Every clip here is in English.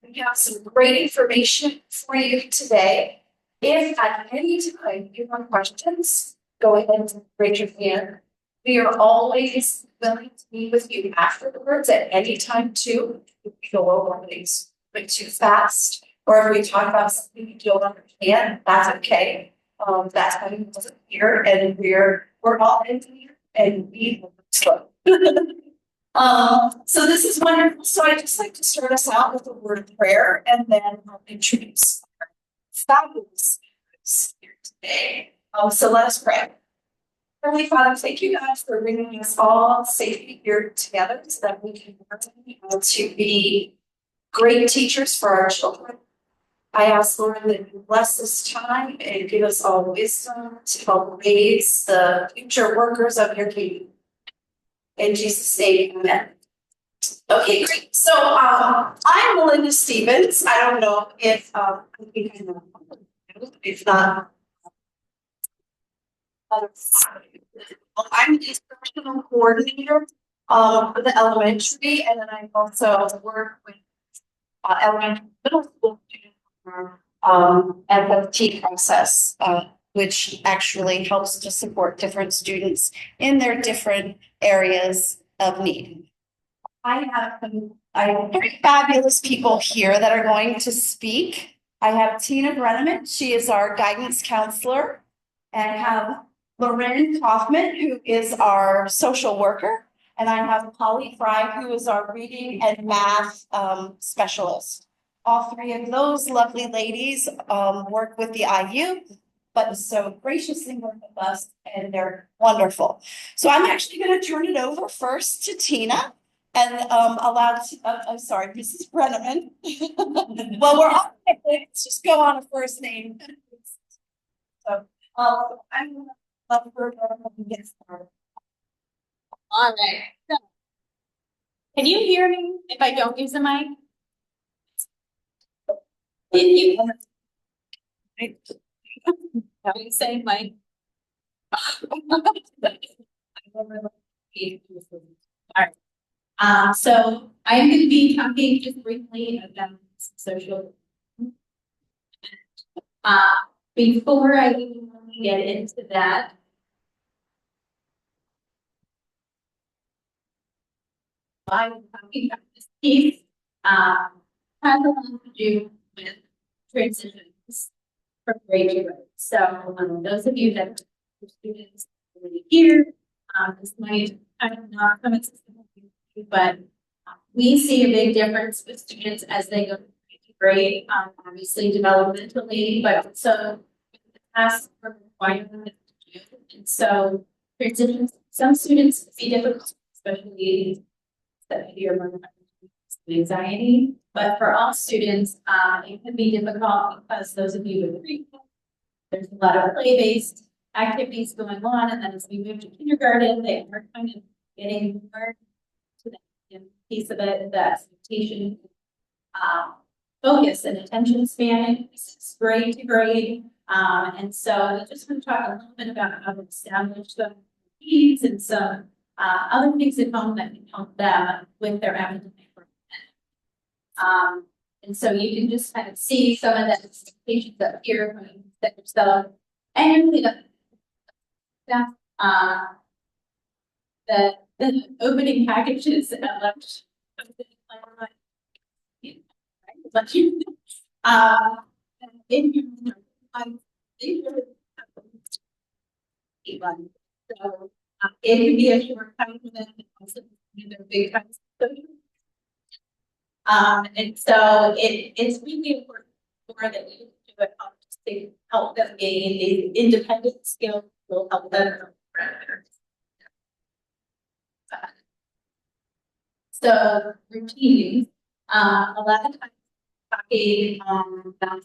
We have some great information for you today. If at any time you have questions, go ahead and raise your hand. We are always willing to meet with you afterwards at any time too. If you feel things went too fast, or if we talk about something you don't understand, that's okay. That's how you wasn't here, and we're all in here, and we slow. So this is wonderful. So I'd just like to start us out with a word of prayer, and then I'll introduce our fabulous speakers here today. So let us pray. Heavenly Father, thank you, God, for bringing us all safely here together so that we can learn to be great teachers for our children. I ask, Lord, that you bless this time and give us all wisdom to help raise the future workers of your kingdom. In Jesus' name, amen. Okay, great. So I'm Melinda Stevens. I don't know if I think I know. If not, I'm the instructional coordinator for the elementary, and then I also work with elementary middle school students FFT process, which actually helps to support different students in their different areas of need. I have some very fabulous people here that are going to speak. I have Tina Brenneman, she is our guidance counselor, and I have LaRynn Kaufffman, who is our social worker, and I have Frey, who is our reading and math specialist. All three of those lovely ladies work with the IU, but so graciously work with us, and they're wonderful. So I'm actually going to turn it over first to Tina and I'm sorry, Mrs. Brenneman. Well, we're on, let's just go on a first name. So I'm going to love her to get started. All right. So, can you hear me if I don't use the mic? Thank you. How do you say mic? All right. So I'm going to be talking just briefly about social. Before I get into that, I'm talking about this piece has a lot to do with transitions from grade to grade. So those of you that are students here, this might kind of not come as a but we see a big difference with students as they go from grade to grade, obviously developmentally, but also the task requirement. And so transitions, some students see difficult, especially that fear of anxiety, but for all students, it can be difficult because those of you with PreK, there's a lot of play-based activities going on, and then as we move to kindergarten, they are kind of getting more to that piece of it, the expectation, focus and attention span increases grade to grade, and so I just want to talk a little bit about how to establish the needs and some other things at home that can help them with their academic performance. And so you can just kind of see some of the expectations up here when you set yourself and really the opening packages left so it can be a short time for them, and also their big times. And so it's really important for that we do it to help them gain these independent skills will help them. So routines, a lot of times talking about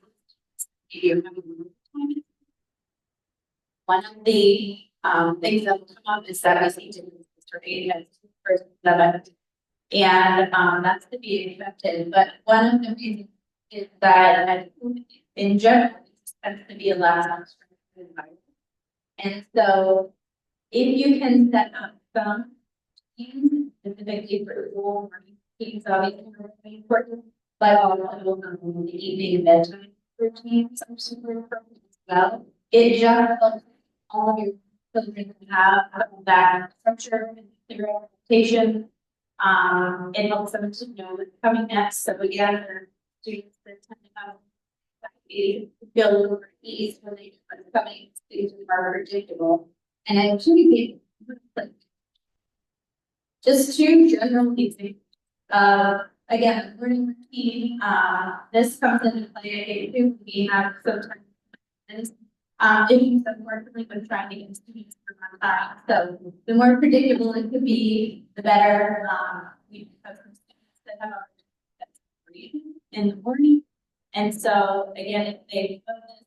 one of the things that will come up is that I need to and that's to be expected. But one of the reasons is that in general, it tends to be a lot of environment. And so if you can set up some teams specifically for school teams, obviously are really important, but also the evening bedtime routines are super important as well. It just helps all of your children have that structure and their expectation. It helps them to know what's coming next. So again, for students that tend to have feel a little ease when they know what's coming, things are predictable. And I actually think like just two general examples. Again, learning routine. This comes into play too. We have sometimes issues that work really with trying to get students for on time. So the more predictable it could be, the better. We have some students that have in the morning, and so again, if they know this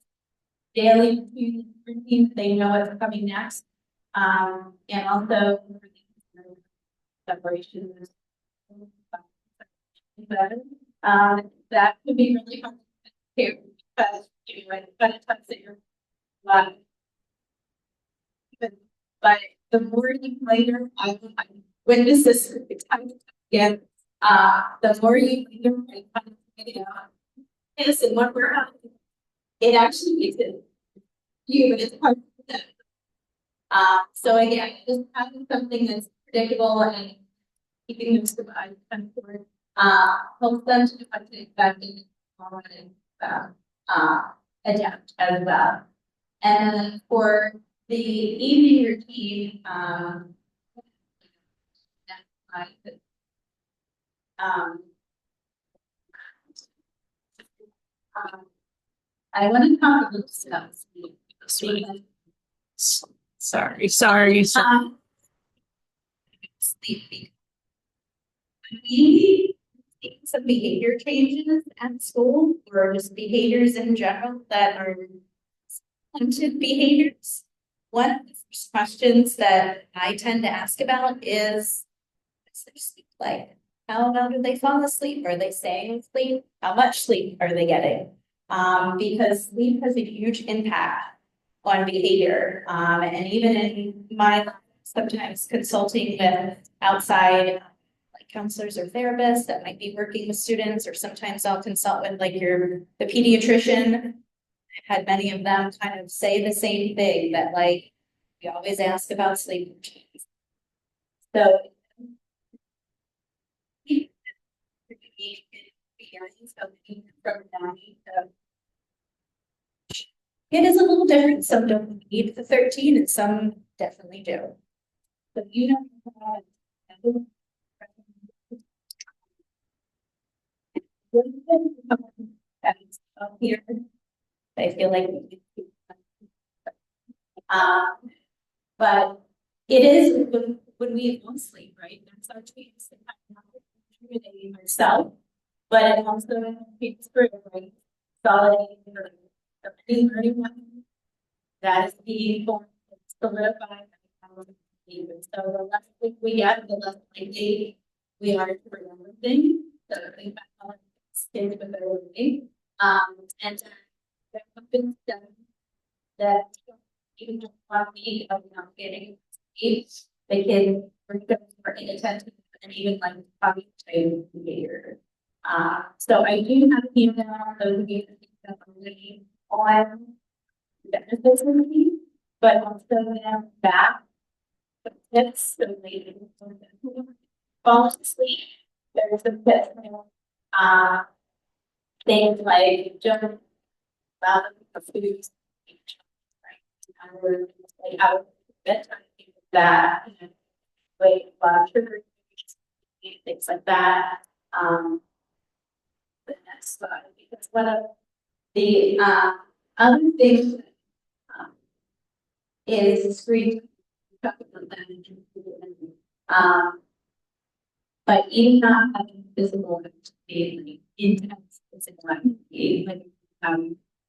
daily routine, they know what's coming next. And also separation. That could be really hard to because by the time that you're but the more you later, I witnessed this time again. The more you later and kind of figure it out. Yes, and what we're having, it actually makes it you, but it's hard for them. So again, just having something that's predictable and keeping them survive and forward, helps them to expect and adapt as well. And then for the evening routine, I want to talk a little about sleep. Sorry. Sleep. We see some behavior changes at school, or just behaviors in general that are unwanted behaviors. One of the first questions that I tend to ask about is their sleep like? How well do they fall asleep? Are they staying asleep? How much sleep are they getting? Because sleep has a huge impact on behavior. And even in my sometimes consulting with outside like counselors or therapists that might be working with students, or sometimes I'll consult with like the pediatrician. I've had many of them kind of say the same thing, that like we always ask about sleep routines. So it is a little different. Some don't need the 13 and some definitely do. But you know, here, I feel like but it is when we don't sleep, right? That's our chance to have ourselves, but it also takes for right? Solid learning that is being formed, solidified. So the less we get, the less likely we are to remember things. So think about how kids with their learning. And there have been studies that even just 1 week of not getting sleep, the kids were inattentive and even like cognitive behavior. So I do have people those of you that are really on benefits of sleep, but also them back. Tips related to fall asleep. There's a bit things like don't allow the foods, right? Like out of bedtime, that weight, sugar, things like that. The next slide, because one of the other things is screen. But even not having physical activity, intense physical activity, like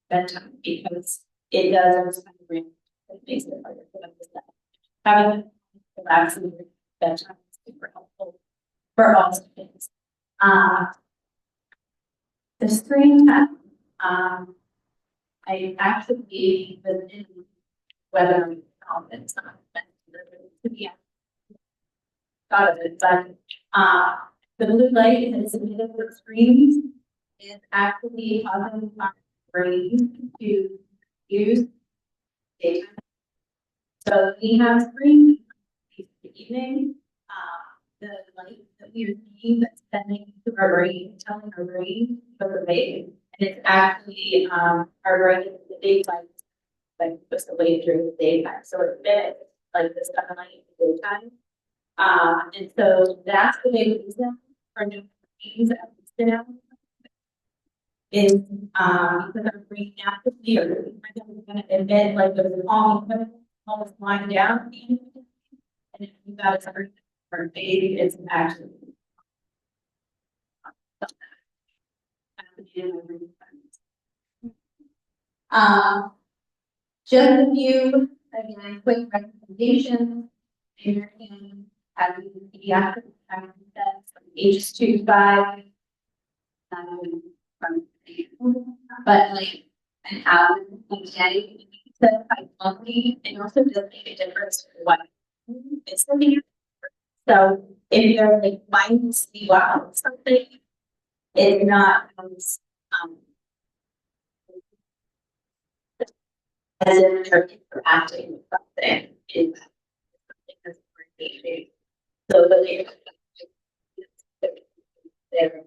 bedtime, because it does kind of bring, it makes it harder for them to stop. Having relaxing bedtime is super helpful for all students. The screen time, I actually was in whether it's not to be thought of it, but the blue light has emitted the screens is actually causing our brain to use daytime. So we have screens in the evening, the light that we are seeing that's sending to our brain, telling our brain to go away. And it's actually our brain is the daytime, like just away during the daytime. So it's emits like the sunlight in the daytime. And so that's the way we use them for new things that we spin out. Is because our brain actively or going to emit like those calming almost lying down at the end of the day. And if you got a certain baby, it's actually just a few again quick recommendations. American having pediatric practice from ages 2 to 5. But like an hour each day, that's quite lovely, and also does make a difference for what it's living. So if you're like mindlessly wow something, it's not as if you're interacting with something in something that's engaging. So the later there.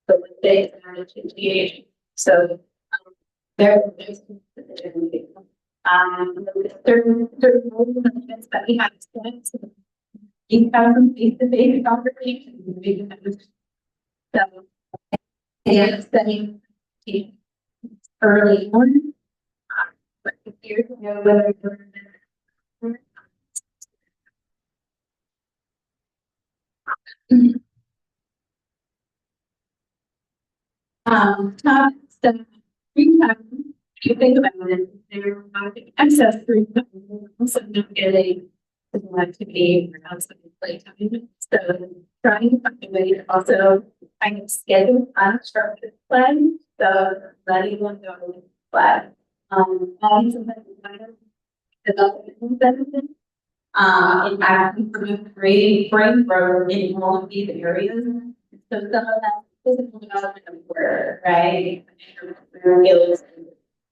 So when they started to engage, so there's certain moments that we have spent in face-to-face conversations. So yeah, studying early on, but years ago, whether top stuff free time. If you think about it, they're not access free time, also not getting physical activity or outside playtime. So trying to find a way to also kind of schedule unstructured play. So letting one go with play. Having something kind of development benefit. And actually creating brain growth in all of these areas. So some of that physical development of work, right? Skills,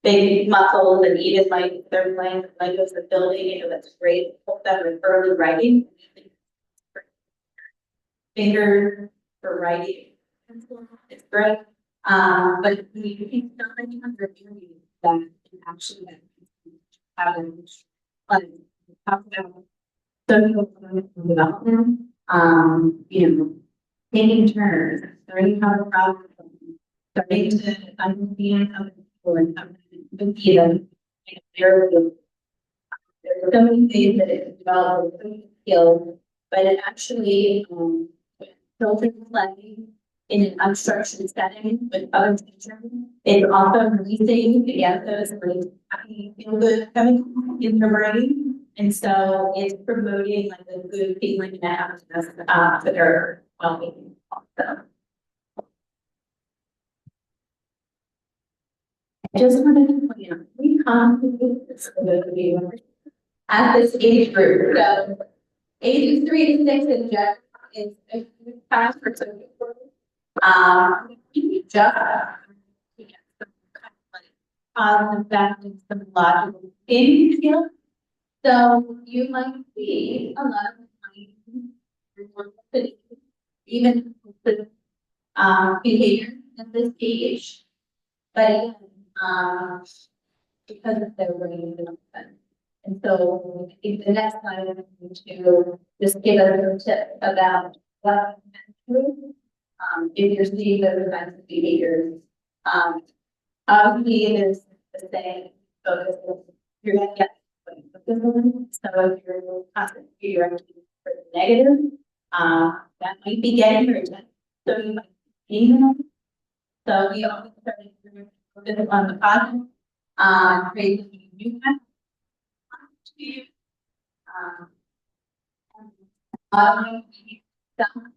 big muscles, and even like they're playing like those the building, you know, that's great. Help them with early writing. Finger for writing. It's great. But you can so many other areas that can actually have talk about social development, you know, taking turns, learning how to problem, starting to understand other people and how to be them. There are so many things that it develops skills, but it actually children play in an unstructured setting with other teachers. It's also releasing to get those really happy, feel good chemicals in the brain. And so it's promoting like a good feeling and happiness for their well-being also. I just wanted to point out, we constantly at this age group. So ages 3 to 6 in general is a good time for social work. You just to get some kind of like positive effect and some logical thinking skills. So you might see a lot of even behavior at this age, but again, because of their brain development. And so I think the next slide I'm going to just give us a tip about what if you're seeing those kinds of behaviors. Obviously there's the saying focus, you're gonna get. So if you're constantly directing for the negative, that might be getting your attention. So you might be them. So we always try to focus on the positive, creating new kinds to you.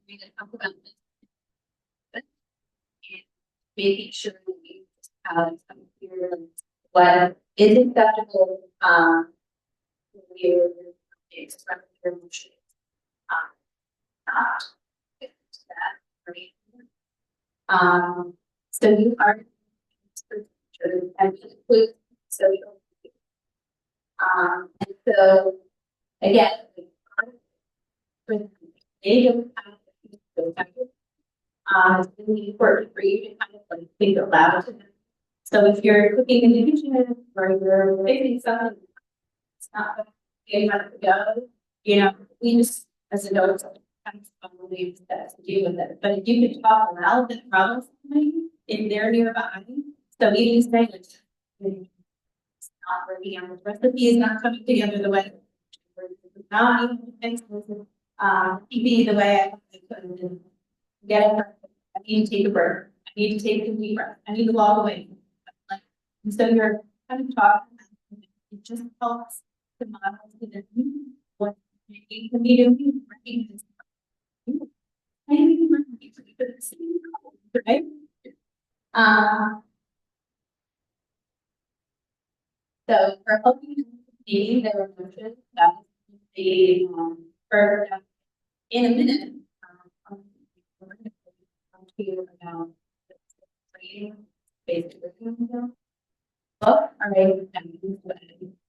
We can talk about this, but making sure that you have some clear what is acceptable. You express your emotions, not So you are and include social. And so again, for the age of it's really important for you to kind of like think aloud to them. So if you're cooking in the kitchen or you're making something, it's not going to go, you know, we just as adults kind of believe that to deal with it. But if you could talk aloud the problems if they're nearby, so even saying it's not working out, the recipe is not coming together the way not even things TV the way I could get it. I need to take a break. I need to take a deep breath. I need to walk away. Like, and so you're kind of talking. It just helps the model to them what you can be doing. Maybe right? So for helping see their emotions, that is the for in a minute. About basically book are able to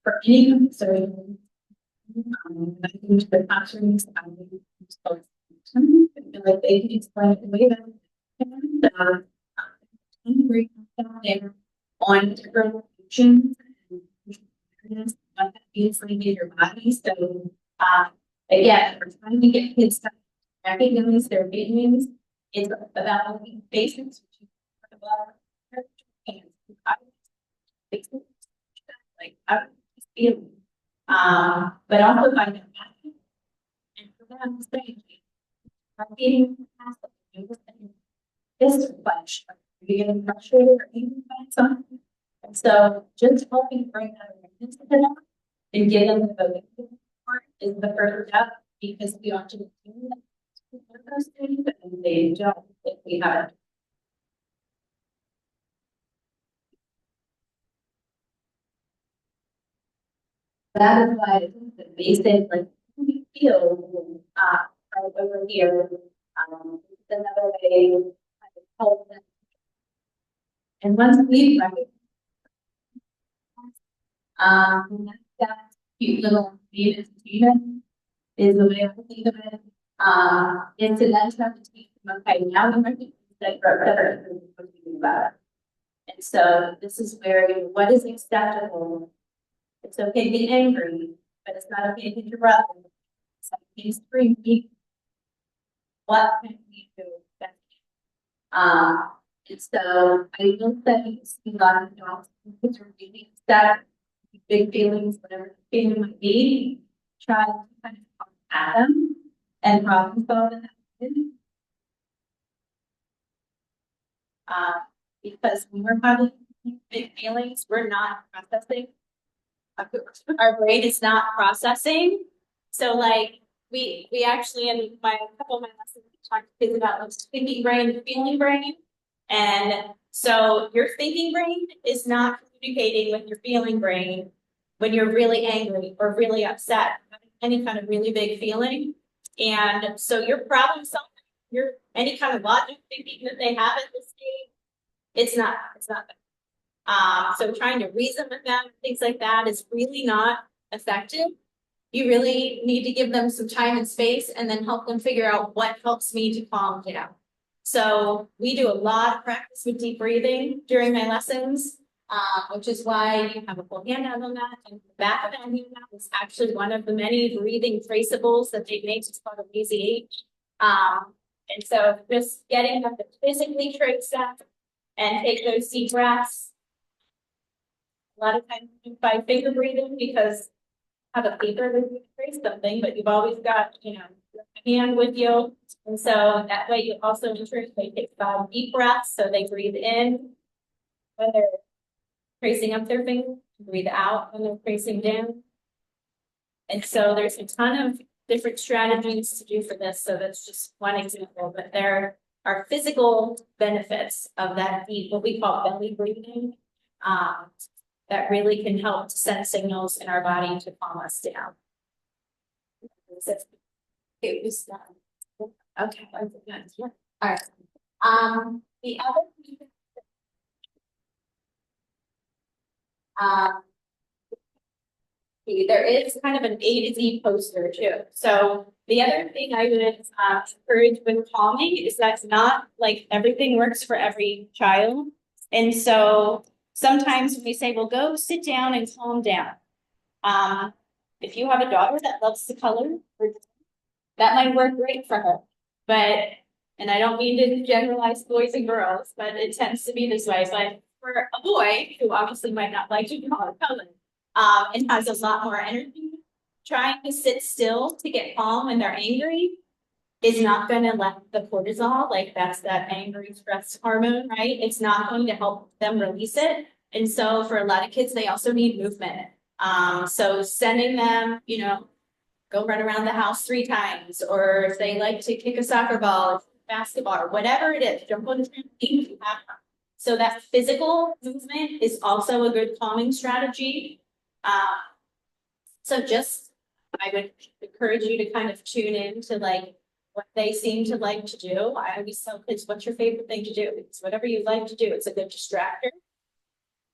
for any concern. I think the classrooms I feel like they can explain it the way that there on different functions and what that means in your body. So again, we're trying to get kids to recognize their feelings. It's about the basics, which is about like I just feel, but also find it and for them saying, I'm getting past this flesh, you're getting frustrated or even find something. And so just helping bring that awareness to them and get them the voting part is the first step because we ought to do that. Those things and they don't if we have. That is why I think the basic like we feel right over here another way to help them. And once we recognize that cute little David Stephen is the way I think of it. And to then try to teach them, okay, now we recognize that better about it. And so this is where what is acceptable. It's okay to be angry, but it's not okay to hit your brother. It's okay to scream. What can we do? And so I will say you see a lot of adults who are really upset, big feelings, whatever the feeling might be, try to kind of talk at them and problem solve it. Because when we're having big feelings, we're not processing. Our brain is not processing. So like we actually in a couple of my lessons talk to kids about like thinking brain and feeling brain. And so your thinking brain is not communicating with your feeling brain when you're really angry or really upset, any kind of really big feeling. And so your problem solving, your any kind of logic thinking that they have at this stage, it's not that. So trying to reason with them, things like that is really not effective. You really need to give them some time and space and then help them figure out what helps me to calm down. So we do a lot of practice with deep breathing during my lessons, which is why you have a full handout on that. And the back of that handout is actually one of the many breathing traceables that they've made as part of EZH. And so just getting them to physically trace that and take those deep breaths. A lot of times by finger breathing because I have a paper that you trace something, but you've always got, you know, your hand with you. And so that way you also ensure they take 5 deep breaths. So they breathe in when they're tracing up their finger, breathe out when they're tracing down. And so there's a ton of different strategies to do for this. So that's just one example, but there are physical benefits of that deep, what we call belly breathing. That really can help to send signals in our body to calm us down. It was okay. Alright, the other. Um. There is kind of an A to Z poster too. So the other thing I would encourage with calming is that's not like everything works for every child. And so sometimes we say, well, go sit down and calm down. If you have a daughter that loves to color, that might work great for her. But, and I don't mean to generalize boys and girls, but it tends to be this way. But for a boy who obviously might not like to color, and has a lot more energy, trying to sit still to get calm when they're angry is not going to let the cortisol, like that's that angry stress hormone, right? It's not going to help them release it. And so for a lot of kids, they also need movement. So sending them, you know, go run around the house 3 times, or if they like to kick a soccer ball, basketball, or whatever it is, jump on the trampoline if you have them. So that physical movement is also a good calming strategy. So just, I would encourage you to kind of tune in to like what they seem to like to do. I always tell kids, what's your favorite thing to do? It's whatever you like to do. It's a good distractor.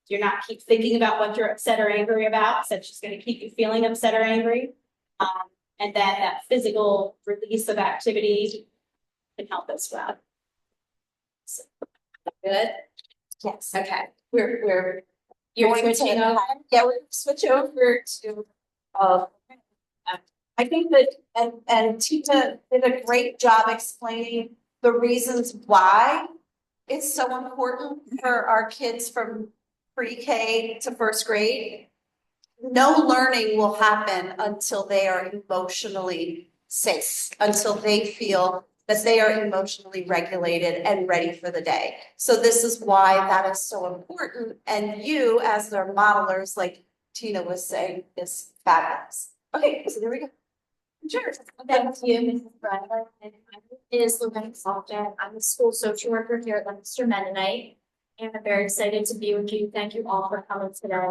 You're not keep thinking about what you're upset or angry about, so it's just going to keep you feeling upset or angry. And then that physical release of activity can help as well. So, good. Yes. Okay. You're Going to- switching over. Yeah, we'll switch over to, I think that, and Tina did a great job explaining the reasons why it's so important for our kids from pre-K to first grade. No learning will happen until they are emotionally safe, until they feel that they are emotionally regulated and ready for the day. So this is why that is so important. And you, as their modelers, like Tina was saying, is fabulous. Okay, so there we go. Sure. Thank you, Mrs. Brenneman. My name is LaRynn. I'm a school social worker here at Lancaster Mennonite, and I'm very excited to be with you. Thank you all for coming today.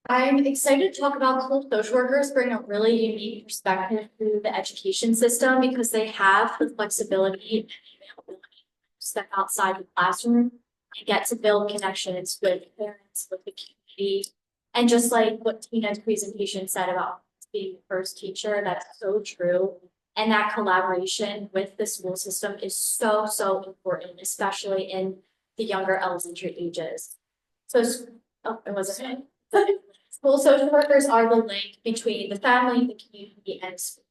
I'm excited to talk about school social workers bring a really unique perspective to the education system because they have the flexibility and availability to step outside the classroom and get to build connections with parents, with the community. And just like what Tina's presentation said about being the first teacher, that's so true. And that collaboration with the school system is so, so important, especially in the younger elementary ages. So, oh, it wasn't it. School social workers are the link between the family, the community, and school.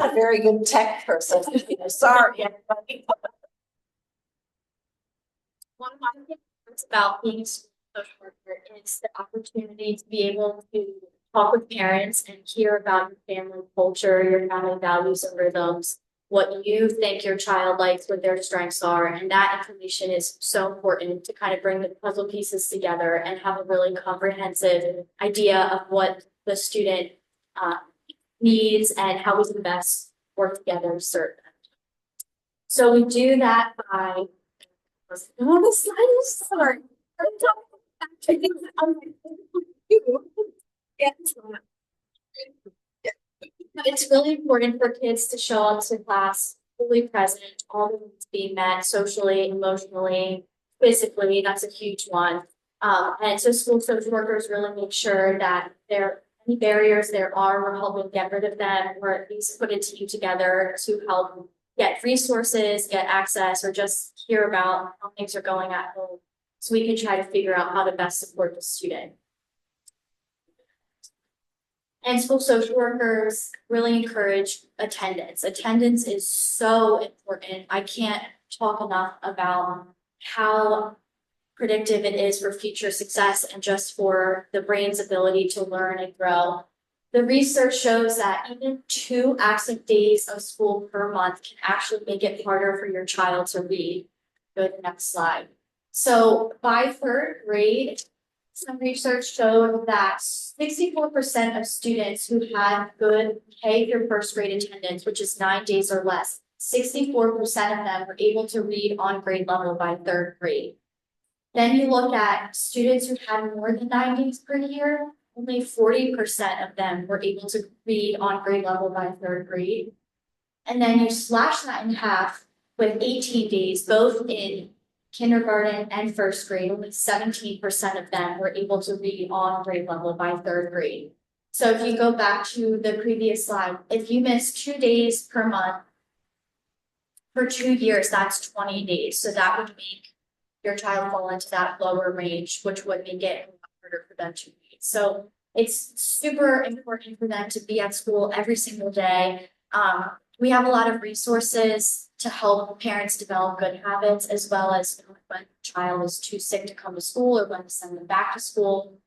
A very good tech person. Sorry, everybody. One of my favorite parts about being a school social worker is the opportunity to be able to talk with parents and hear about your family culture, your family values and rhythms, what you think your child likes, what their strengths are. And that information is so important to kind of bring the puzzle pieces together and have a really comprehensive idea of what the student needs and how we can best work together to serve them. So we do that by oh, the slide is sorry. It's really important for kids to show up to class fully present, all the needs being met socially, emotionally, physically. That's a huge one. And so school social workers really make sure that any barriers there are, we're helping get rid of them, or at least put a team together to help get resources, get access, or just hear about how things are going at home. So we can try to figure out how to best support the student. And school social workers really encourage attendance. Attendance is so important. I can't talk enough about how predictive it is for future success and just for the brain's ability to learn and grow. The research shows that even 2 absent days of school per month can actually make it harder for your child to read. Go to the next slide. So by 3rd grade, some research showed that 64% of students who had good K through 1st grade attendance, which is 9 days or less, 64% of them were able to read on grade level by 3rd grade. Then you look at students who had more than 9 days per year, only 40% of them were able to read on grade level by third grade. And then you slash that in half with 18 days, both in kindergarten and first grade, only 17% of them were able to read on grade level by third grade. So if you go back to the previous slide, if you miss 2 days per month for 2 years, that's 20 days. So that would make your child fall into that lower range, which would make it harder for them to read. So it's super important for them to be at school every single day. We have a lot of resources to help parents develop good habits, as well as when a child is too sick to come to school or when to send them back to school.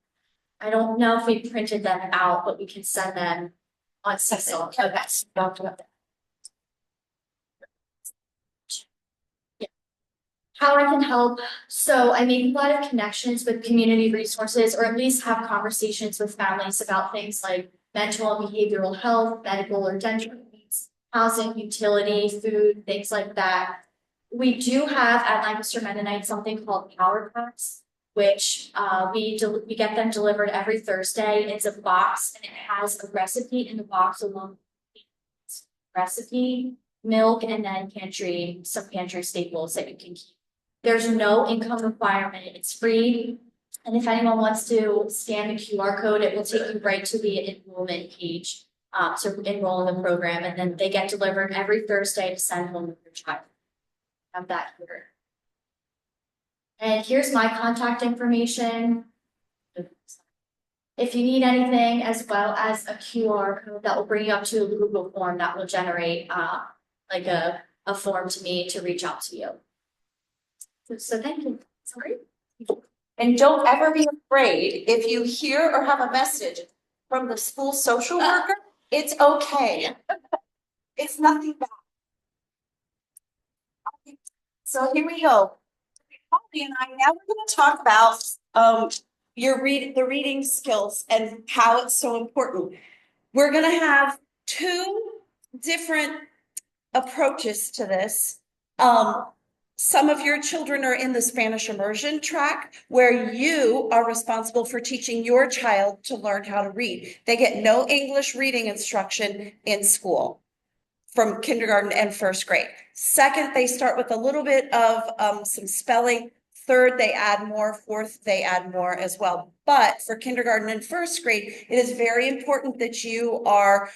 I don't know if we printed them out, but we can send them on Cecil. Okay, talked about that. Yeah. How I can help. So I make a lot of connections with community resources, or at least have conversations with families about things like mental and behavioral health, medical or dental needs, housing, utility, food, things like that. We do have at Lancaster Mennonite something called Power Packs, which we get them delivered every Thursday. It's a box and it has a recipe in the box along with recipe, milk, and then some pantry staples that you can keep. There's no income requirement. It's free. And if anyone wants to scan the QR code, it will take you right to the enrollment page to enroll in the program. And then they get delivered every Thursday to send home with your child. Have that here. And here's my contact information. If you need anything, as well as a QR code that will bring you up to a Google form that will generate like a form to me to reach out to you. So thank you. Sorry. And don't ever be afraid if you hear or have a message from the school social worker, it's okay. It's nothing bad. Okay, so here we go. Holly and I, now we're going to talk about the reading skills and how it's so important. We're going to have two different approaches to this. Some of your children are in the Spanish immersion track, where you are responsible for teaching your child to learn how to read. They get no English reading instruction in school from kindergarten and first grade. Second, they start with a little bit of some spelling. Third, they add more. Fourth, they add more as well. But for kindergarten and first grade, it is very important that you are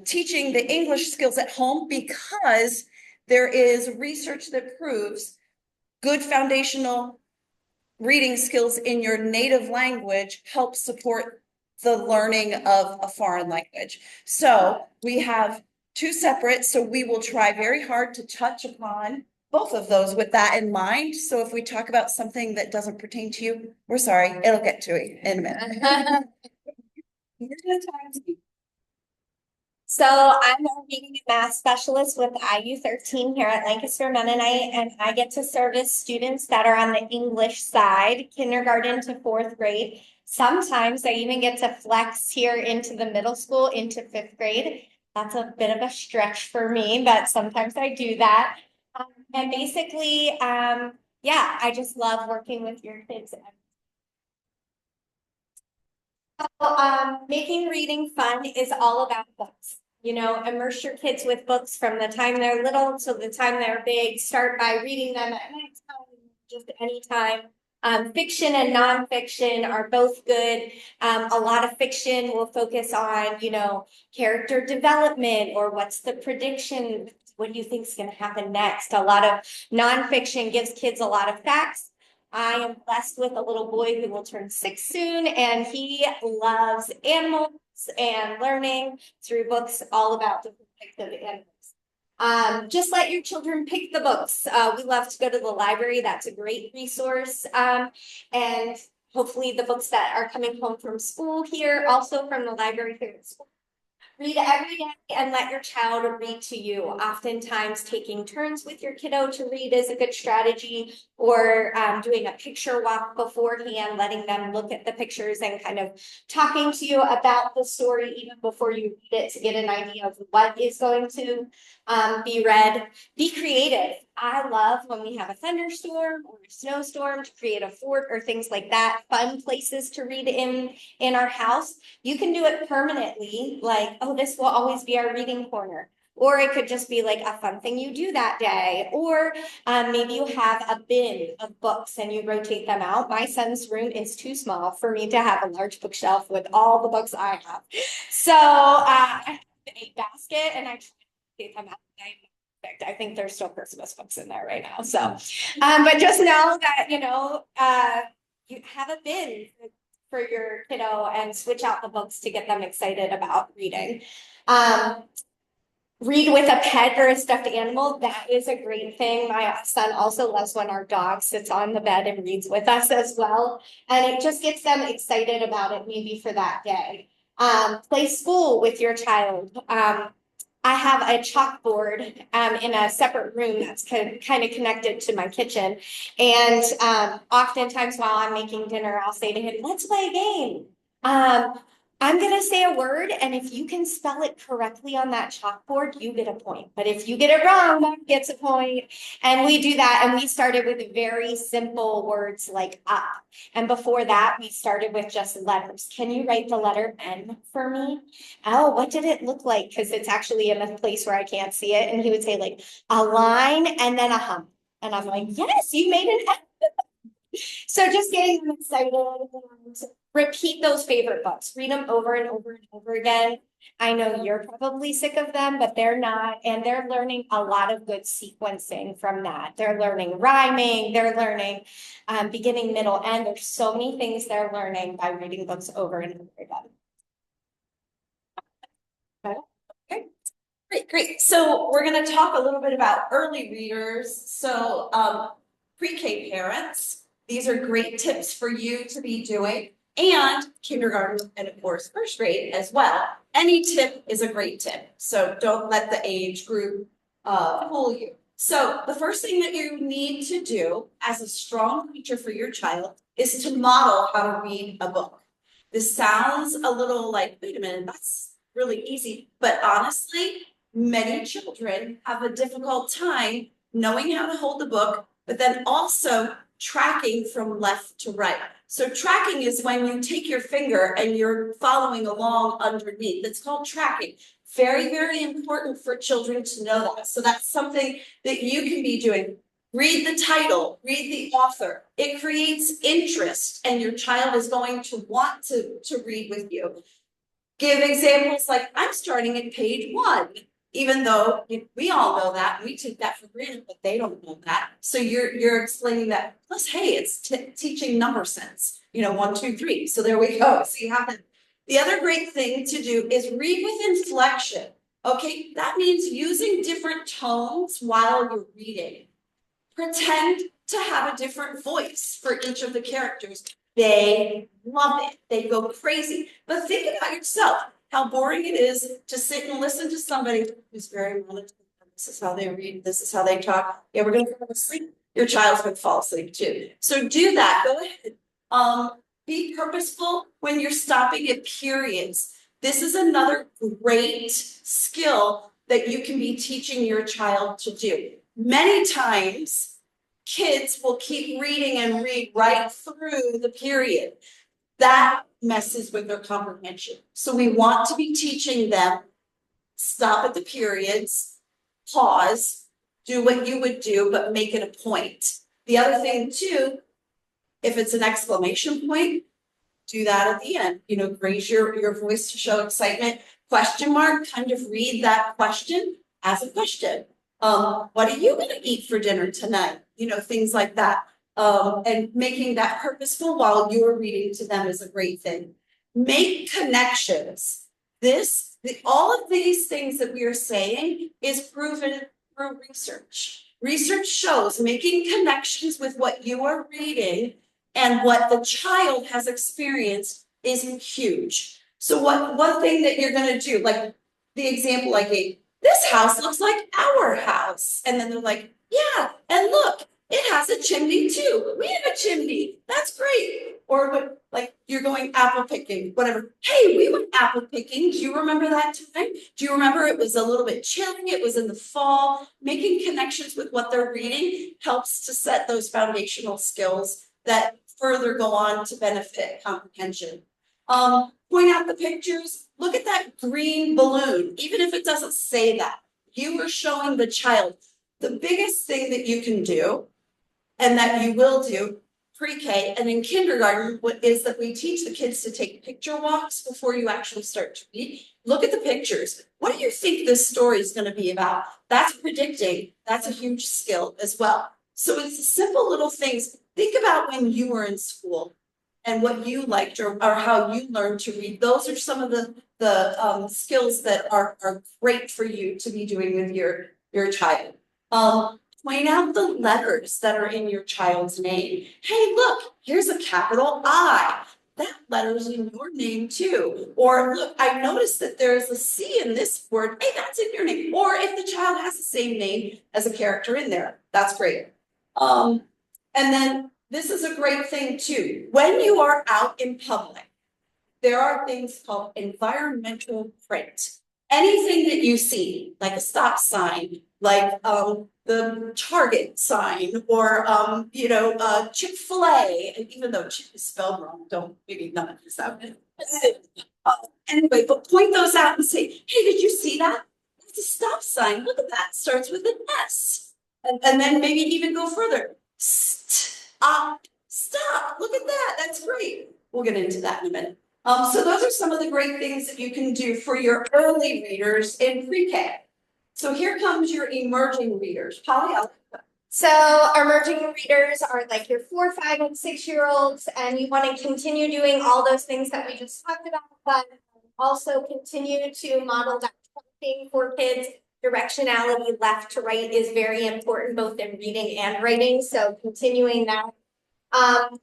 teaching the English skills at home, because there is research that proves good foundational reading skills in your native language help support the learning of a foreign language. So we have two separate, so we will try very hard to touch upon both of those with that in mind. So if we talk about something that doesn't pertain to you, we're sorry, it'll get to you in a minute. You're gonna talk to me. So I'm a reading and math specialist with IU13 here at Lancaster Mennonite, and I get to service students that are on the English side, kindergarten to fourth grade. Sometimes I even get to flex here into the middle school, into fifth grade. That's a bit of a stretch for me, but sometimes I do that. And basically, yeah, I just love working with your kids. Making reading fun is all about books. You know, immerse your kids with books from the time they're little to the time they're big. Start by reading them at nighttime, just anytime. Fiction and nonfiction are both good. A lot of fiction will focus on, you know, character development, or what's the prediction, what do you think is going to happen next. A lot of nonfiction gives kids a lot of facts. I am blessed with a little boy who will turn 6 soon, and he loves animals and learning through books all about different types of animals. Just let your children pick the books. We love to go to the library. That's a great resource. And hopefully the books that are coming home from school here, also from the library here at school. Read every day and let your child read to you. Oftentimes taking turns with your kiddo to read is a good strategy, or doing a picture walk beforehand, letting them look at the pictures and kind of talking to you about the story even before you read it, to get an idea of what is going to be read. Be creative. I love when we have a thunderstorm or a snowstorm to create a fort or things like that, fun places to read in our house. You can do it permanently, like, oh, this will always be our reading corner. Or it could just be like a fun thing you do that day. Or maybe you have a bin of books and you rotate them out. My son's room is too small for me to have a large bookshelf with all the books I have. So I have a basket and I try to rotate them out. I think there's still Christmas books in there right now. So, but just know that, you have a bin for your kiddo and switch out the books to get them excited about reading. Read with a pet or a stuffed animal. That is a great thing. My son also loves when our dog sits on the bed and reads with us as well. And it just gets them excited about it maybe for that day. Play school with your child. I have a chalkboard in a separate room that's kind of connected to my kitchen. And oftentimes while I'm making dinner, I'll say to him, let's play a game. I'm going to say a word, and if you can spell it correctly on that chalkboard, you get a point. But if you get it wrong, that gets a point. And we do that, and we started with very simple words like up. And before that, we started with just letters. Can you write the letter N for me? Oh, what did it look like? Because it's actually in a place where I can't see it. And he would say like a line and then a hump. And I'm like, yes, you made an N. So just getting them excited and repeat those favorite books, read them over and over and over again. I know you're probably sick of them, but they're not. And they're learning a lot of good sequencing from that. They're learning rhyming, they're learning beginning, middle, end. There's so many things they're learning by reading books over and over again. Okay, great. So we're going to talk a little bit about early readers. So pre-K parents, these are great tips for you to be doing, and kindergarten and of course first grade as well. Any tip is a great tip. So don't let the age group fool you. So the first thing that you need to do as a strong teacher for your child is to model how to read a book. This sounds a little like, wait a minute, that's really easy. But honestly, many children have a difficult time knowing how to hold the book, but then also tracking from left to right. So tracking is when you take your finger and you're following along underneath. It's called tracking. Very, very important for children to know that. So that's something that you can be doing. Read the title, read the author. It creates interest and your child is going to want to read with you. Give examples like, I'm starting at page 1. Even though we all know that, we take that for granted, but they don't know that. So you're explaining that. Plus, hey, it's teaching number sense. 1, 2, 3. So there we go. So you have that. The other great thing to do is read with inflection. Okay, that means using different tones while you're reading. Pretend to have a different voice for each of the characters. They love it. They go crazy. But think about yourself. How boring it is to sit and listen to somebody who's very monotone. This is how they read. This is how they talk. Yeah, we're going to fall asleep. Your child's going to fall asleep too. So do that. Go ahead. Be purposeful when you're stopping at periods. This is another great skill that you can be teaching your child to do. Many times, kids will keep reading and read right through the period. That messes with their comprehension. So we want to be teaching them, stop at the periods, pause, do what you would do, but make it a point. The other thing too, if it's an exclamation point, do that at the end. Raise your voice to show excitement. Question mark, kind of read that question as a question. What are you going to eat for dinner tonight? Things like that. And making that purposeful while you're reading to them is a great thing. Make connections. All of these things that we are saying is proven through research. Research shows making connections with what you are reading and what the child has experienced is huge. So one thing that you're going to do, like the example I gave, this house looks like our house. And then they're like, yeah, and look, it has a chimney too. We have a chimney. That's great. Or like you're going apple picking, whatever. Hey, we went apple picking. Do you remember that time? Do you remember it was a little bit chilly? It was in the fall. Making connections with what they're reading helps to set those foundational skills that further go on to benefit comprehension. Point out the pictures. Look at that green balloon, even if it doesn't say that. You are showing the child the biggest thing that you can do, and that you will do pre-K and in kindergarten, what is that we teach the kids to take picture walks before you actually start to read. Look at the pictures. What do you think this story is going to be about? That's predicting. That's a huge skill as well. So it's simple little things. Think about when you were in school and what you liked or how you learned to read. Those are some of the skills that are great for you to be doing with your child. Point out the letters that are in your child's name. Hey, look, here's a capital I. That letter's in your name too. Or look, I noticed that there's a C in this word. Hey, that's in your name. Or if the child has the same name as a character in there, that's great. And then this is a great thing too. When you are out in public, there are things called environmental print. Anything that you see, like a stop sign, like the Target sign, or Chick-fil-A, and even though Chick is spelled wrong, don't maybe none of this out. Anyway, but point those out and say, hey, did you see that? It's a stop sign. Look at that. Starts with an S. And then maybe even go further. Stop. Look at that. That's great. We'll get into that in a minute. So those are some of the great things that you can do for your early readers in pre-K. So here comes your emerging readers. Polly, So emerging readers are like your 4, 5, and 6-year-olds, and you want to continue doing all those things that we just talked about, but also continue to model that thing for kids. Directionality left to right is very important both in reading and writing, so continuing that.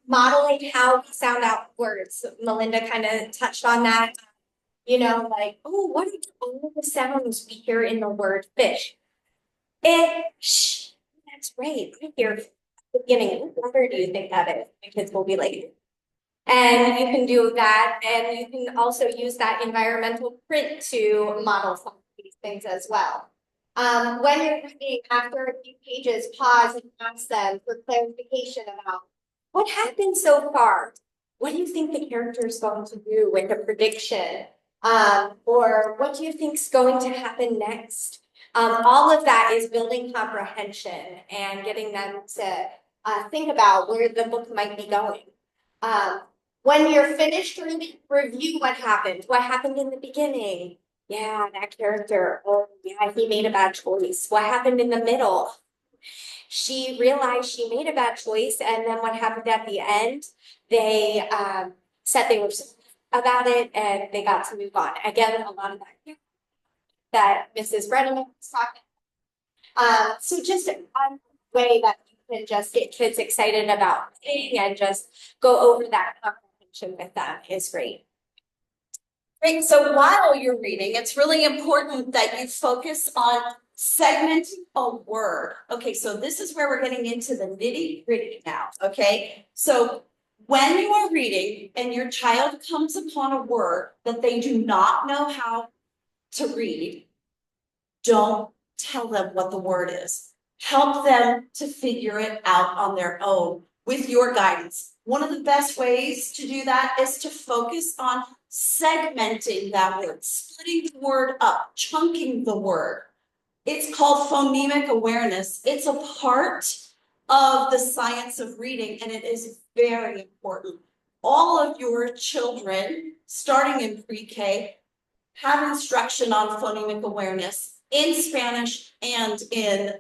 Modeling how we sound out words. Melinda kind of touched on that. Like, oh, what are all the sounds we hear in the word fish? Shh, that's right. I hear at the beginning. What letter do you think that is? The kids will be like, and you can do that, and you can also use that environmental print to model some of these things as well. When you're reading, after a few pages, pause and ask them for clarification about what happened so far. What do you think the character is going to do with the prediction? Or what do you think is going to happen next? All of that is building comprehension and getting them to think about where the book might be going. When you're finished reading, review what happened. What happened in the beginning? Yeah, that character. Oh, yeah, he made a bad choice. What happened in the middle? She realized she made a bad choice, and then what happened at the end? They said they were sorry about it, and they got to move on. Again, a lot of that Mrs. Brenneman was talking. So just one way that you can just get kids excited about reading and just go over that comprehension with them is great. Great. So while you're reading, it's really important that you focus on segmenting a word. Okay, so this is where we're getting into the nitty-gritty now. Okay, so when you are reading and your child comes upon a word that they do not know how to read, don't tell them what the word is. Help them to figure it out on their own with your guidance. One of the best ways to do that is to focus on segmenting that word, splitting the word up, chunking the word. It's called phonemic awareness. It's a part of the science of reading, and it is very important. All of your children, starting in pre-K, have instruction on phonemic awareness in Spanish and in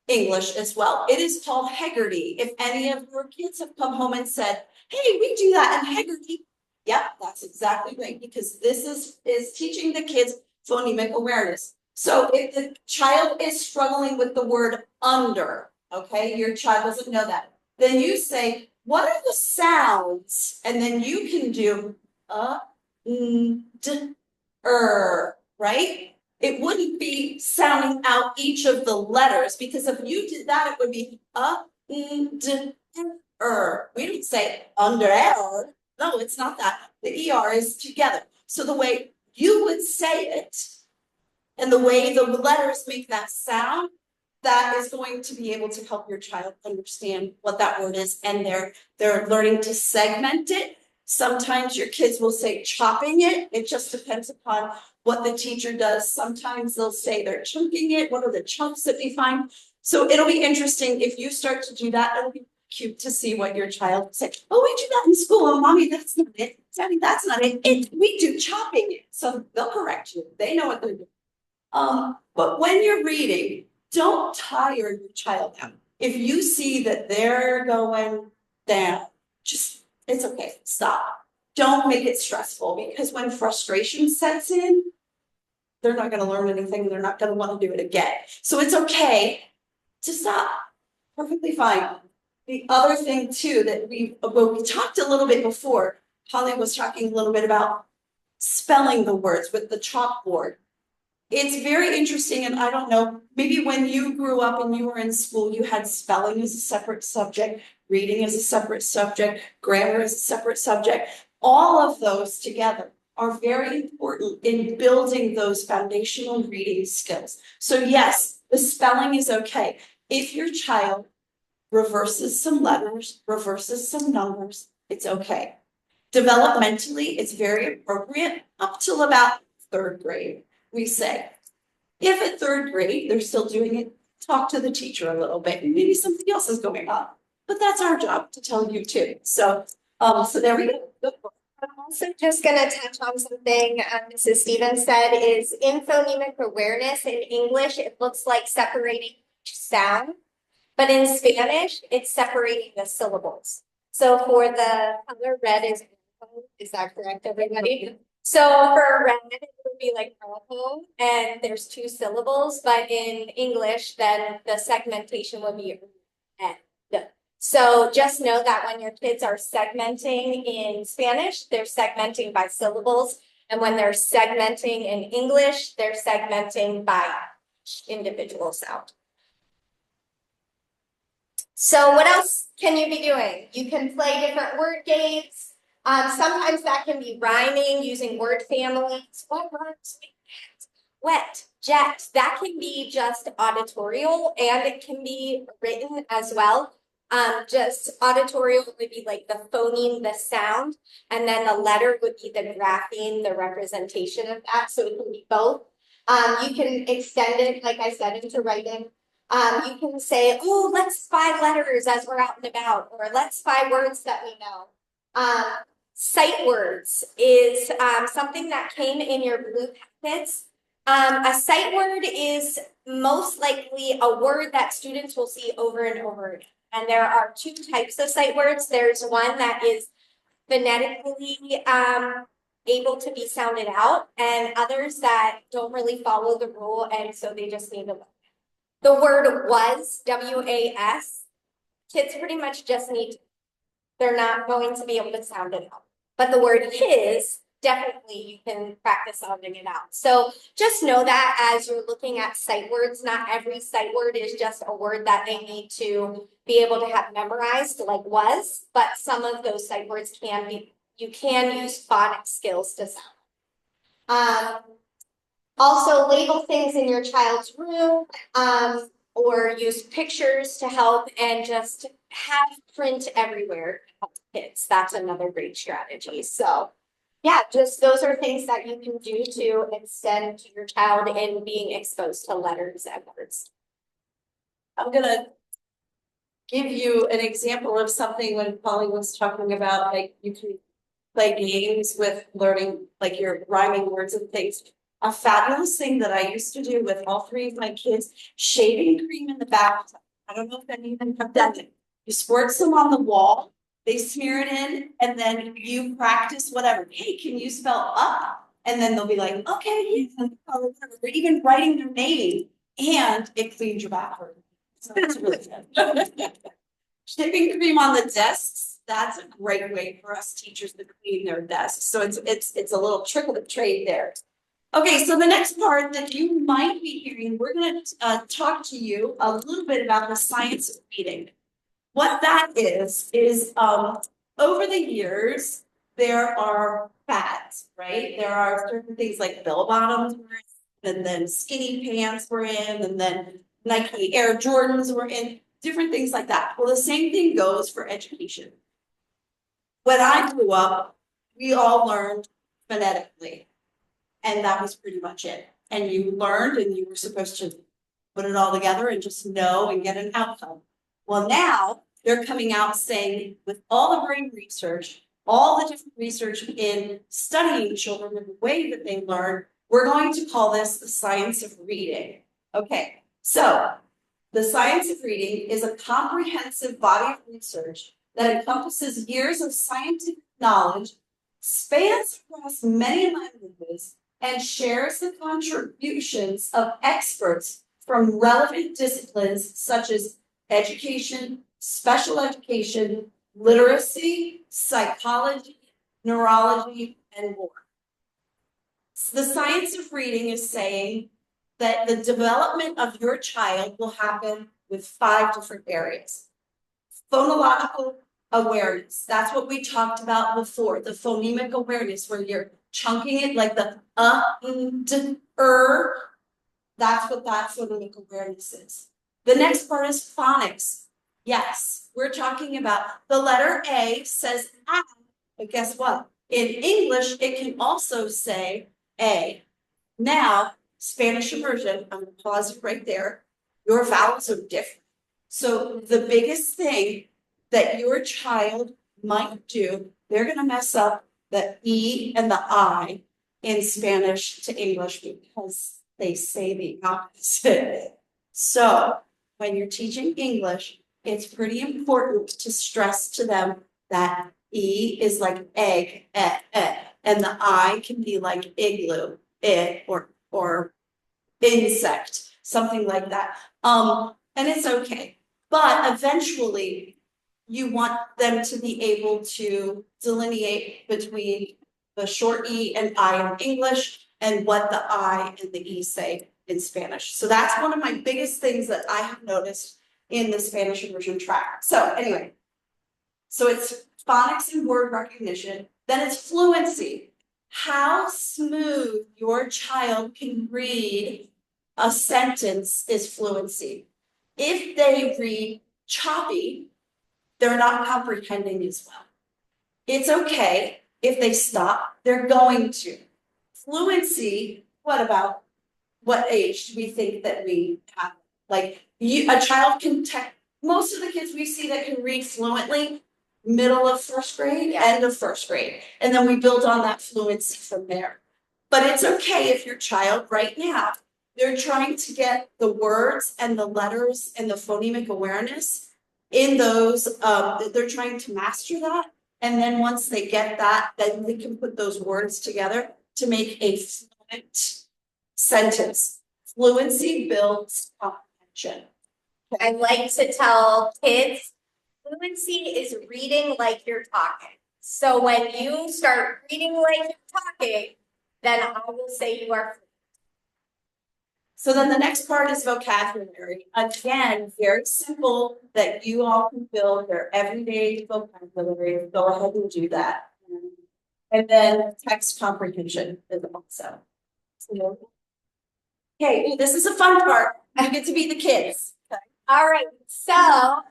English as well. It is called Heggerty. If any of your kids have come home and said, hey, we do that in Heggerty. Yep, that's exactly right, because this is teaching the kids phonemic awareness. So if the child is struggling with the word under, okay, your child doesn't know that, then you say, what are the sounds? And then you can do d, right? It wouldn't be sounding out each of the letters, because if you did that, it would be we don't say under. No, it's not that. The ER is together. So the way you would say it and the way the letters make that sound, that is going to be able to help your child understand what that word is, and they're learning to segment it. Sometimes your kids will say chopping it. It just depends upon what the teacher does. Sometimes they'll say they're chunking it. What are the chunks that we find? So it'll be interesting if you start to do that. It'll be cute to see what your child will say. Oh, we do that in school. Oh, mommy, that's not it. Daddy, that's not it. We do chopping it. So they'll correct you. They know what they're doing. But when you're reading, don't tire your child out. If you see that they're going down, just, it's okay, stop. Don't make it stressful, because when frustration sets in, they're not gonna learn anything, they're not gonna wanna do it again. So it's okay to stop, perfectly fine. The other thing too, that we talked a little bit before, Holly was talking a little bit about spelling the words with the chalkboard. It's very interesting, and I don't know, maybe when you grew up and you were in school, you had spelling as a separate subject, reading as a separate subject, grammar as a separate subject. All of those together are very important in building those foundational reading skills. So yes, the spelling is okay. If your child reverses some letters, reverses some numbers, it's okay. Developmentally, it's very appropriate up till about 3rd grade. We say, if at 3rd grade they're still doing it, talk to the teacher a little bit, and maybe something else is going on. But that's our job to tell you too. So, so there we go. I'm also just gonna touch on something Mrs. Stevens said is in phonemic awareness in English, it looks like separating each sound, but in Spanish, it's separating the syllables. So for the color red is that correct, everybody? So for red, it would be like rojo, and there's 2 syllables, but in English, then the segmentation would be and. So just know that when your kids are segmenting in Spanish, they're segmenting by syllables. And when they're segmenting in English, they're segmenting by individual sound. So what else can you be doing? You can play different word games. Sometimes that can be rhyming using word families. What rhymes with wet, jet? That can be just auditorial, and it can be written as well. Just auditorial would be like the phoneme, the sound, and then the letter would be the grapheme, the representation of that. So it can be both. You can extend it, like I said, into writing. You can say, oh, let's spy letters as we're out and about, or let's spy words that we know. Sight words is something that came in your blue packets. A sight word is most likely a word that students will see over and over again. And there are 2 types of sight words. There's one that is phonetically able to be sounded out, and others that don't really follow the rule, and so they just need to look. The word was, W-A-S, kids pretty much just need, they're not going to be able to sound it out. But the word his, definitely you can practice sounding it out. So just know that as you're looking at sight words, not every sight word is just a word that they need to be able to have memorized, like was, but some of those sight words can be, you can use phonics skills to sound. Also label things in your child's room, or use pictures to help, and just have print everywhere to help kids. That's another great strategy. So yeah, just those are things that you can do to extend to your child in being exposed to letters and words. I'm gonna give you an example of something when Polly was talking about, like, you can play games with learning, like, your rhyming words and things. A fabulous thing that I used to do with all 3 of my kids, shaving cream in the bathtub. I don't know if any of them have done it. You squirt some on the wall, they smear it in, and then you practice whatever. Hey, can you spell up? And then they'll be like, okay, yeah, or even writing their name, and it cleans your bathroom. So it's really good. Shipping cream on the desks, that's a great way for us teachers to clean their desks. So it's a little trick of the trade there. Okay, so the next part that you might be hearing, we're gonna talk to you a little bit about the science of reading. What that is over the years, there are fads, right? There are certain things like bell bottoms were in, and then skinny pants were in, and then Nike Air Jordans were in, different things like that. Well, the same thing goes for education. When I grew up, we all learned phonetically. And that was pretty much it. And you learned and you were supposed to put it all together and just know and get an outcome. Well, now they're coming out saying with all the brain research, all the different research in studying children and the way that they learn, we're going to call this the science of reading. Okay, so the science of reading is a comprehensive body of research that encompasses years of scientific knowledge, spans across many languages, and shares the contributions of experts from relevant disciplines such as education, special education, literacy, psychology, neurology, and more. So the science of reading is saying that the development of your child will happen with 5 different areas. Phonological awareness, that's what we talked about before, the phonemic awareness where you're chunking it like the that's what that phonemic awareness is. The next part is phonics. Yes, we're talking about the letter A says A, but guess what? In English, it can also say A. Now, Spanish immersion, I'm gonna pause it right there. Your vowels are different. So the biggest thing that your child might do, they're gonna mess up the E and the I in Spanish to English because they say the opposite. So when you're teaching English, it's pretty important to stress to them that E is like egg, and the I can be like igloo, or insect, something like that. And it's okay. But eventually, you want them to be able to delineate between the short E and I in English and what the I and the E say in Spanish. So that's one of my biggest things that I have noticed in the Spanish immersion track. So anyway, so it's phonics and word recognition, then it's fluency. How smooth your child can read a sentence is fluency. If they read choppy, they're not comprehending as well. It's okay if they stop, they're going to. Fluency, what age do we think that we have? Like a child can most of the kids we see that can read fluently, middle of first grade, end of first grade. And then we build on that fluency from there. But it's okay if your child right now, they're trying to get the words and the letters and the phonemic awareness in those, they're trying to master that. And then once they get that, then they can put those words together to make a fluent sentence. Fluency builds comprehension. I like to tell kids, fluency is reading like you're talking. So when you start reading like you're talking, then I will say you are fluent. So then the next part is vocabulary. Again, very simple that you all can build their everyday vocabulary. Go ahead and do that. And then text comprehension is also. Okay, this is a fun part. You get to be the kids. Okay. All right, so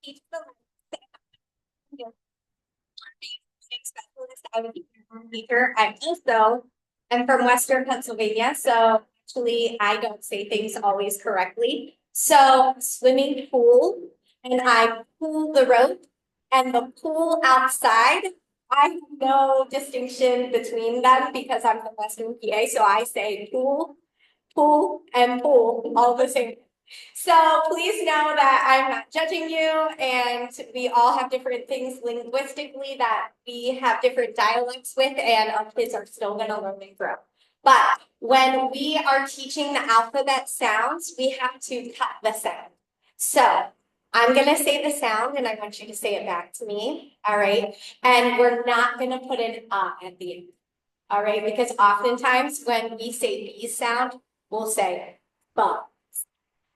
each of I also am from Western Pennsylvania, so actually I don't say things always correctly. So swimming pool, and I pull the rope, and the pool outside, I have no distinction between them because I'm from Western PA, so I say pool, and pool all the same. So please know that I'm not judging you, and we all have different things linguistically that we have different dialects with, and our kids are still gonna learn it through. But when we are teaching the alphabet sounds, we have to cut the sound. So I'm gonna say the sound and I want you to say it back to me, all right? And we're not gonna put an at the end. All right, because oftentimes when we say B's sound, we'll say bu,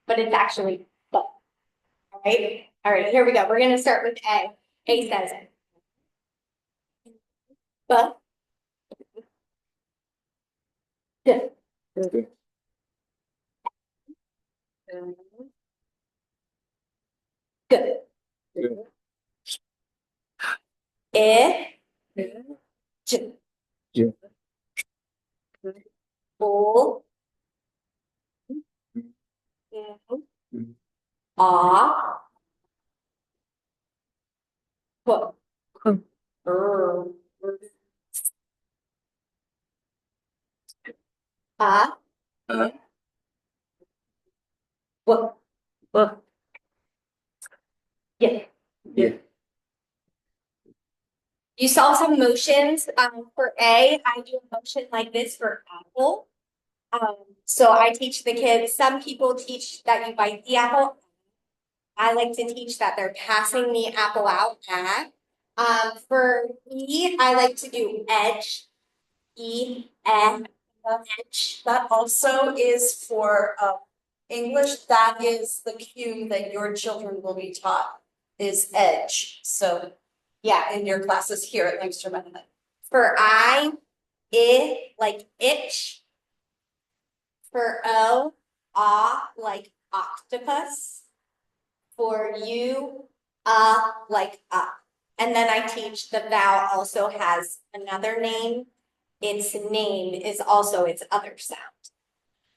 but it's actually bu. All right, here we go. We're gonna start with A. A says bu. D. Good. I. J. J. O. A. Hook. A. What? Yeah. Yeah. You saw some motions, for A, I do a motion like this for apple. So I teach the kids, some people teach that you bite the apple. I like to teach that they're passing the apple out back. For E, I like to do edge. E, edge. That also is for English. That is the cue that your children will be taught is edge. So yeah, in your classes here at Brenneman. For I, like itch. For O, ah, like octopus. For you, like up. And then I teach the vowel also has another name. Its name is also its other sound.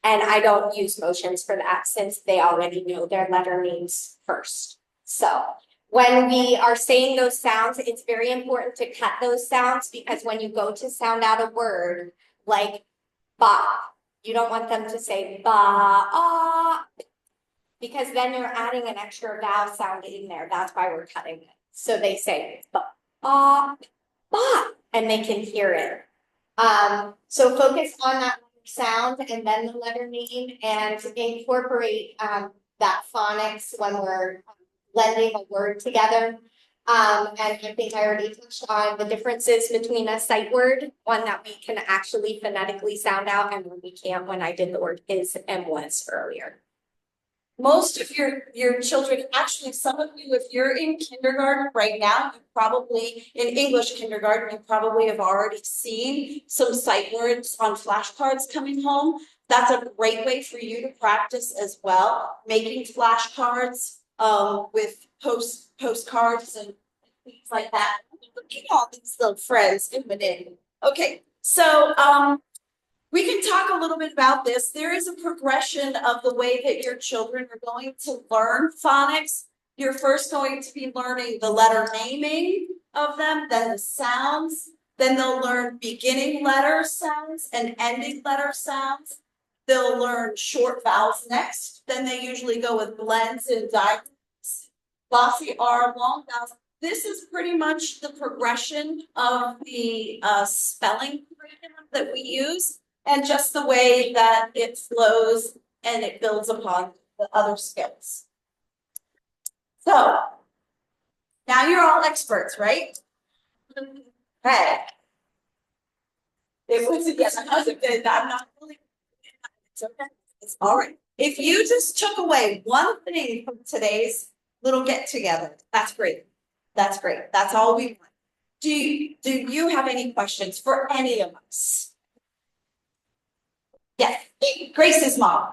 And I don't use motions for that since they already know their letter names first. So when we are saying those sounds, it's very important to cut those sounds because when you go to sound out a word like ba, you don't want them to say ba, ah, because then you're adding an extra vowel sound in there. That's why we're cutting it. So they say ba, ah, ba, and they can hear it. So focus on that sound and then the letter name and incorporate that phonics when we're blending a word together. And I think I already touched on the differences between a sight word, one that we can actually phonetically sound out and one we can't when I did the word is and was earlier. Most of your children, actually some of you, if you're in kindergarten right now, you probably in English kindergarten, you probably have already seen some sight words on flashcards coming home. That's a great way for you to practice as well, making flashcards with postcards and things like that. Look at all these little friends coming in. Okay, so we can talk a little bit about this. There is a progression of the way that your children are going to learn phonics. You're first going to be learning the letter naming of them, then the sounds, then they'll learn beginning letter sounds and ending letter sounds. They'll learn short vowels next, then they usually go with blends and diacritics, glossy R, long vowels. This is pretty much the progression of the spelling curriculum that we use. And just the way that it flows and it builds upon the other skills. So now you're all experts, right? Hey. It was, yes, I was a bit, I'm not really, it's okay. It's all right. If you just took away one thing from today's little get together, that's great. That's great. That's all we want. Do you have any questions for any of us? Yes, Grace's mom.